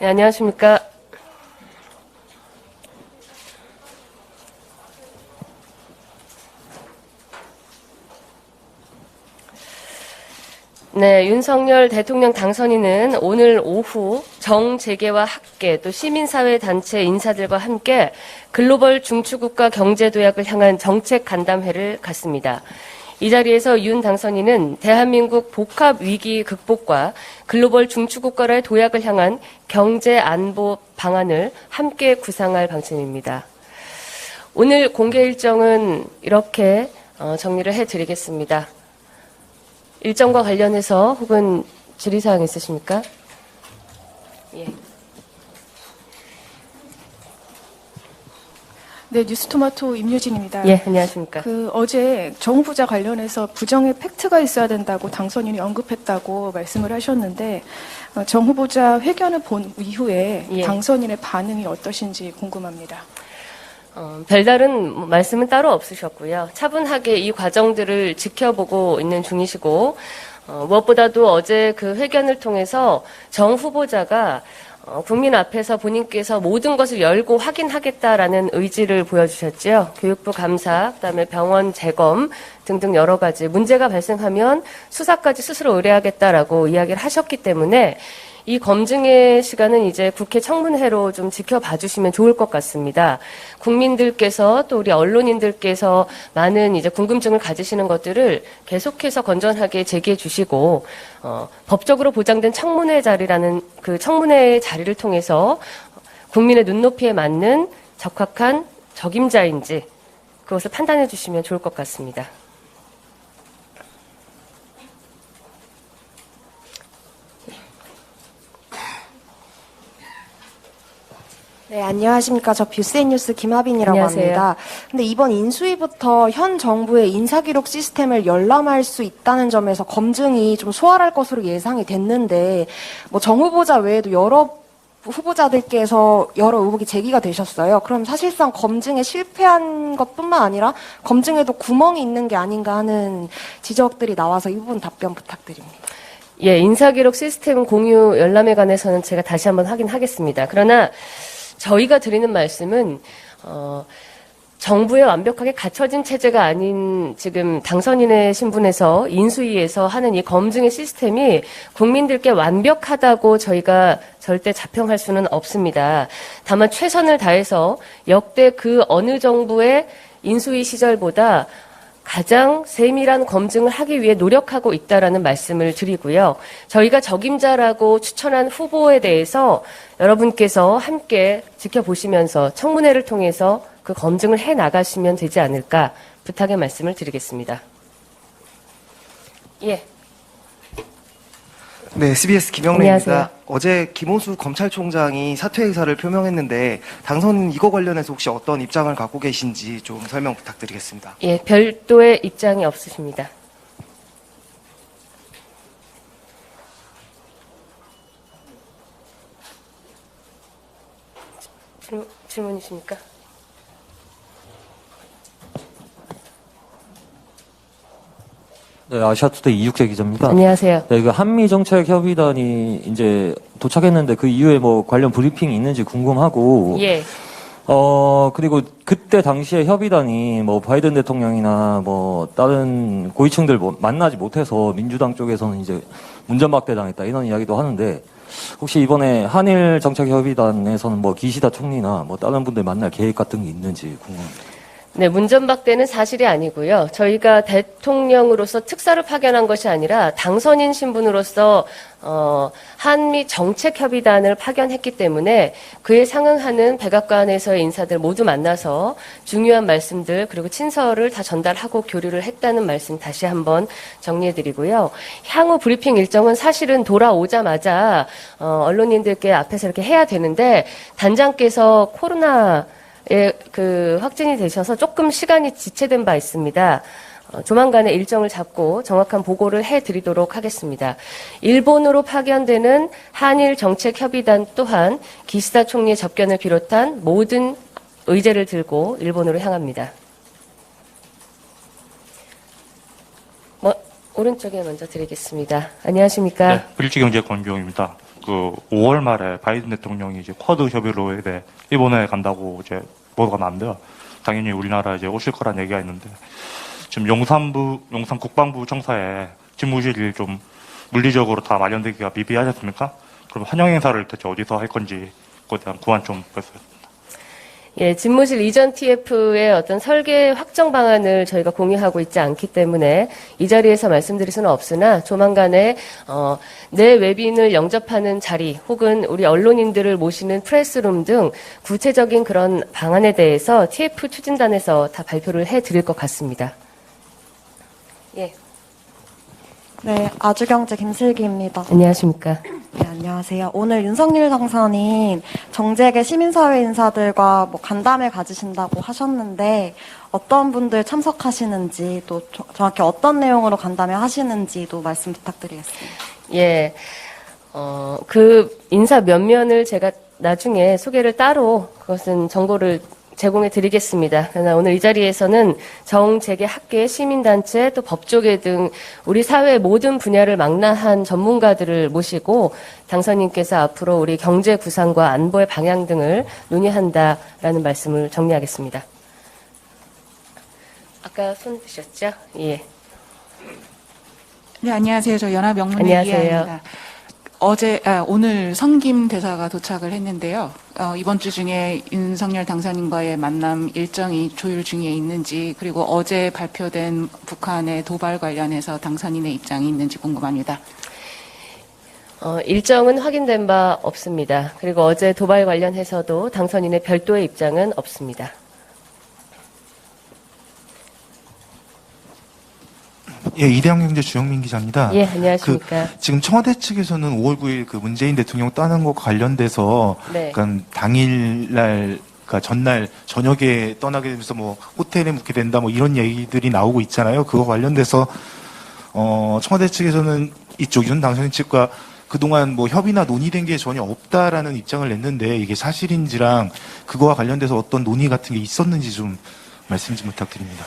네, 안녕하십니까. 네, 윤석열 대통령 당선인은 오늘 오후 정재계와 학계 또 시민사회 단체 인사들과 함께 글로벌 중추국가 경제도약을 향한 정책 간담회를 갖습니다. 이 자리에서 윤 당선인은 대한민국 복합 위기 극복과 글로벌 중추국가의 도약을 향한 경제 안보 방안을 함께 구상할 방침입니다. 오늘 공개 일정은 이렇게 정리를 해드리겠습니다. 일정과 관련해서 혹은 질의사항 있으십니까? 예. 네, 뉴스토마토 임유진입니다. 예, 안녕하십니까. 어제 정 후보자 관련해서 부정의 팩트가 있어야 된다고 당선인이 언급했다고 말씀을 하셨는데 정 후보자 회견을 본 이후에 예. 당선인의 반응이 어떠신지 궁금합니다. 별다른 말씀은 따로 없으셨고요. 차분하게 이 과정들을 지켜보고 있는 중이시고 무엇보다도 어제 그 회견을 통해서 정 후보자가 국민 앞에서 본인께서 모든 것을 열고 확인하겠다라는 의지를 보여주셨죠. 교육부 감사, 그다음에 병원 재검 등등 여러 가지 문제가 발생하면 수사까지 스스로 의뢰하겠다라고 이야기를 하셨기 때문에 이 검증의 시간은 이제 국회 청문회로 좀 지켜봐 주시면 좋을 것 같습니다. 국민들께서 또 우리 언론인들께서 많은 이제 궁금증을 가지시는 것들을 계속해서 건전하게 제기해 주시고, 법적으로 보장된 청문회 자리라는 그 청문회의 자리를 통해서 국민의 눈높이에 맞는 적합한 적임자인지 그것을 판단해 주시면 좋을 것 같습니다. 네, 안녕하십니까. 저 뷰스앤뉴스 김하빈이라고 안녕하세요. 합니다. 근데 이번 인수위부터 현 정부의 인사기록 시스템을 열람할 수 있다는 점에서 검증이 좀 수월할 것으로 예상이 됐는데, 정 후보자 외에도 여러 후보자들께서 여러 의혹이 제기가 되셨어요. 그럼 사실상 검증에 실패한 것뿐만 아니라 검증에도 구멍이 있는 게 아닌가 하는 지적들이 나와서 이 부분 답변 부탁드립니다. 예, 인사기록 시스템 공유 열람에 관해서는 제가 다시 한번 확인하겠습니다. 그러나 저희가 드리는 말씀은 정부에 완벽하게 갖춰진 체제가 아닌 지금 당선인의 신분에서 인수위에서 하는 이 검증의 시스템이 국민들께 완벽하다고 저희가 절대 자평할 수는 없습니다. 다만 최선을 다해서 역대 그 어느 정부의 인수위 시절보다 가장 세밀한 검증을 하기 위해 노력하고 있다라는 말씀을 드리고요. 저희가 적임자라고 추천한 후보에 대해서 여러분께서 함께 지켜보시면서 청문회를 통해서 그 검증을 해 나가시면 되지 않을까 부탁의 말씀을 드리겠습니다. 예. 네, SBS 김영래입니다. 안녕하세요. 어제 김호수 검찰총장이 사퇴 의사를 표명했는데 당선 이거 관련해서 혹시 어떤 입장을 갖고 계신지 좀 설명 부탁드리겠습니다. 예, 별도의 입장이 없으십니다. 질문이십니까? 네, 아시아투데이 이육재 기자입니다. 안녕하세요. 네, 그 한미정책협의단이 이제 도착했는데 그 이후에 뭐 관련 브리핑이 있는지 궁금하고, 예. 그리고 그때 당시에 협의단이 뭐 바이든 대통령이나 뭐 다른 고위층들 만나지 못해서 민주당 쪽에서는 이제 문전박대 당했다 이런 이야기도 하는데, 혹시 이번에 한일 정책협의단에서는 뭐 기시다 총리나 뭐 다른 분들 만날 계획 같은 게 있는지 궁금합니다. 네, 문전박대는 사실이 아니고요. 저희가 대통령으로서 특사를 파견한 것이 아니라 당선인 신분으로서 한미 정책협의단을 파견했기 때문에 그에 상응하는 백악관에서의 인사들 모두 만나서 중요한 말씀들 그리고 친서를 다 전달하고 교류를 했다는 말씀 다시 한번 정리해드리고요. 향후 브리핑 일정은 사실은 돌아오자마자 언론인들께 앞에서 이렇게 해야 되는데 단장께서 코로나 그 확진이 되셔서 조금 시간이 지체된 바 있습니다. 조만간에 일정을 잡고 정확한 보고를 해드리도록 하겠습니다. 일본으로 파견되는 한일 정책협의단 또한 기시다 총리의 접견을 비롯한 모든 의제를 들고 일본으로 향합니다. 오른쪽에 먼저 드리겠습니다. 안녕하십니까? 네, 브릿지경제 권주영입니다. 그 5월 말에 바이든 대통령이 이제 쿼드 협의로 이제 일본에 간다고 이제 보도가 나왔는데요. 당연히 우리나라 이제 오실 거란 얘기가 있는데 지금 용산 국방부 청사에 집무실이 좀 물리적으로 다 마련되기가 미비하지 않습니까? 그럼 환영 행사를 대체 어디서 할 건지 그에 대한 구안 좀 부탁드립니다. 예, 집무실 이전 TF의 어떤 설계 확정 방안을 저희가 공유하고 있지 않기 때문에 이 자리에서 말씀드릴 수는 없으나 조만간에 내 외빈을 영접하는 자리 혹은 우리 언론인들을 모시는 프레스룸 등 구체적인 그런 방안에 대해서 TF 추진단에서 다 발표를 해드릴 것 같습니다. 예, 네, 아주경제 김슬기입니다. 안녕하십니까. 네, 안녕하세요. 오늘 윤석열 당선인 정재계 시민사회 인사들과 뭐 간담회 가지신다고 하셨는데 어떤 분들 참석하시는지 또 정확히 어떤 내용으로 간담회 하시는지도 말씀 부탁드리겠습니다. 예, 그 인사 면면을 제가 나중에 소개를 따로 그것은 정보를 제공해 드리겠습니다. 그러나 오늘 이 자리에서는 정재계 학계, 시민단체, 또 법조계 등 우리 사회의 모든 분야를 망라한 전문가들을 모시고 당선인께서 앞으로 우리 경제 구상과 안보의 방향 등을 논의한다라는 말씀을 정리하겠습니다. 아까 손 드셨죠? 예. 네, 안녕하세요. 저 연합영문회 안녕하세요. 이하입니다. 오늘 성김 대사가 도착을 했는데요. 이번 주 중에 윤석열 당선인과의 만남 일정이 조율 중에 있는지, 그리고 어제 발표된 북한의 도발 관련해서 당선인의 입장이 있는지 궁금합니다. 일정은 확인된 바 없습니다. 그리고 어제 도발 관련해서도 당선인의 별도의 입장은 없습니다. 예, 이대영경제 주영민 기자입니다. 예, 안녕하십니까. 지금 청와대 측에서는 5월 9일 그 문재인 대통령 떠나는 것과 관련돼서, 네. 그러니까 당일날, 그러니까 전날 저녁에 떠나게 되면서 뭐 호텔에 묵게 된다, 뭐 이런 얘기들이 나오고 있잖아요. 그거 관련돼서 청와대 측에서는 이쪽 윤 당선인 측과 그동안 뭐 협의나 논의된 게 전혀 없다라는 입장을 냈는데 이게 사실인지랑 그거와 관련돼서 어떤 논의 같은 게 있었는지 좀 말씀 좀 부탁드립니다.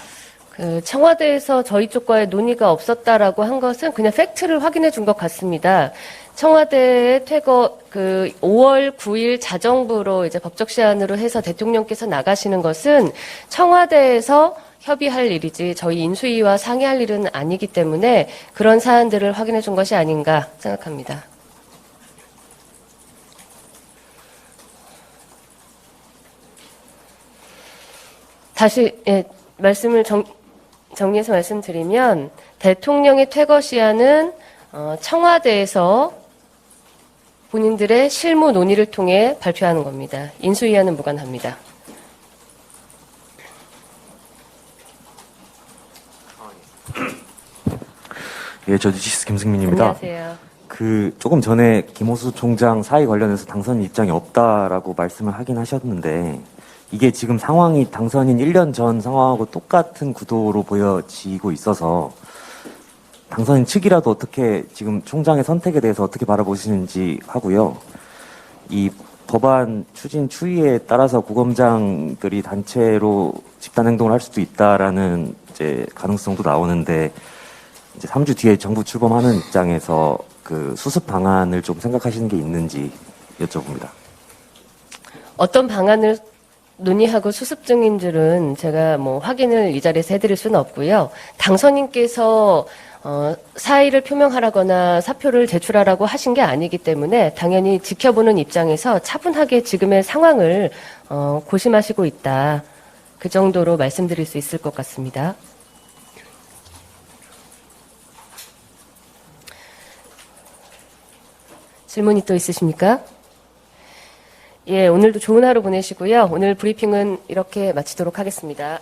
그 청와대에서 저희 쪽과의 논의가 없었다라고 한 것은 그냥 팩트를 확인해 준 것 같습니다. 청와대의 퇴거 5월 9일 자정부로 이제 법적 시한으로 해서 대통령께서 나가시는 것은 청와대에서 협의할 일이지 저희 인수위와 상의할 일은 아니기 때문에 그런 사안들을 확인해 준 것이 아닌가 생각합니다. 다시 말씀을 정리해서 말씀드리면 대통령의 퇴거 시한은 청와대에서 본인들의 실무 논의를 통해 발표하는 겁니다. 인수위와는 무관합니다. 예, 저 뉴시스 김승민입니다. 안녕하세요. 조금 전에 김호수 총장 사의 관련해서 당선 입장이 없다라고 말씀을 하긴 하셨는데, 이게 지금 상황이 당선인 1년 전 상황하고 똑같은 구도로 보여지고 있어서 당선인 측이라도 어떻게 지금 총장의 선택에 대해서 어떻게 바라보시는지 하고요. 이 법안 추진 추이에 따라서 구검장들이 단체로 집단 행동을 할 수도 있다라는 이제 가능성도 나오는데, 이제 3주 뒤에 정부 출범하는 입장에서 그 수습 방안을 좀 생각하시는 게 있는지 여쭤봅니다. 어떤 방안을 논의하고 수습 중인들은 제가 뭐 확인을 이 자리에서 해드릴 수는 없고요. 당선인께서 사의를 표명하라거나 사표를 제출하라고 하신 게 아니기 때문에 당연히 지켜보는 입장에서 차분하게 지금의 상황을 고심하시고 있다. 그 정도로 말씀드릴 수 있을 것 같습니다. 질문이 또 있으십니까? 예, 오늘도 좋은 하루 보내시고요. 오늘 브리핑은 이렇게 마치도록 하겠습니다.